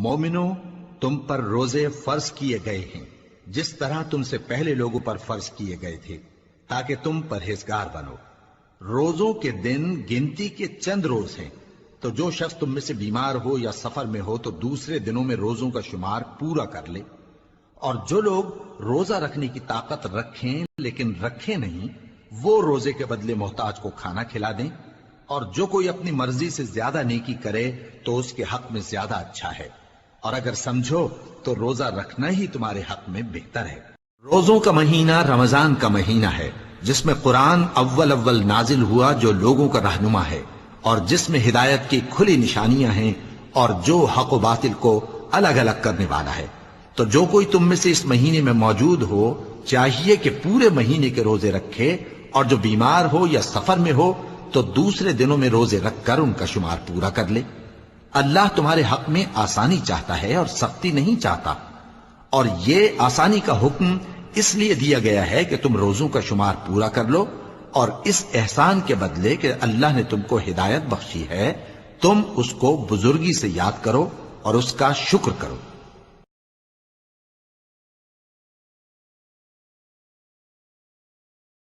مومنو، تم پر روزے فرض کیے گئے ہیں جس طرح تم سے پہلے لوگوں پر فرض کیے گئے تھے، تاکہ تم پرہیزگار بنو۔ روزوں کے دن گنتی کے چند روز ہیں، تو جو شخص تم میں سے بیمار ہو یا سفر میں ہو تو دوسرے دنوں میں روزوں کا شمار پورا کر لے۔ اور جو لوگ روزہ رکھنے کی طاقت رکھیں لیکن رکھیں نہیں، وہ روزے کے بدلے محتاج کو کھانا کھلا دیں۔ اور جو کوئی اپنی مرضی سے زیادہ نیکی کرے تو اس کے حق میں زیادہ اچھا ہے، اور اگر سمجھو تو روزہ رکھنا ہی تمہارے حق میں بہتر ہے۔ روزوں کا مہینہ رمضان کا مہینہ ہے، جس میں قرآن اول نازل ہوا، جو لوگوں کا رہنما ہے اور جس میں ہدایت کی کھلی نشانیاں ہیں، اور جو حق و باطل کو الگ الگ کرنے والا ہے۔ تو جو کوئی تم میں سے اس مہینے میں موجود ہو چاہیے کہ پورے مہینے کے روزے رکھے، اور جو بیمار ہو یا سفر میں ہو تو دوسرے دنوں میں روزے رکھ کر ان کا شمار پورا کر لے۔ اللہ تمہارے حق میں آسانی چاہتا ہے اور سختی نہیں چاہتا، اور یہ آسانی کا حکم اس لیے دیا گیا ہے کہ تم روزوں کا شمار پورا کر لو، اور اس احسان کے بدلے کہ اللہ نے تم کو ہدایت بخشی ہے، تم اس کو بزرگی سے یاد کرو اور اس کا شکر کرو۔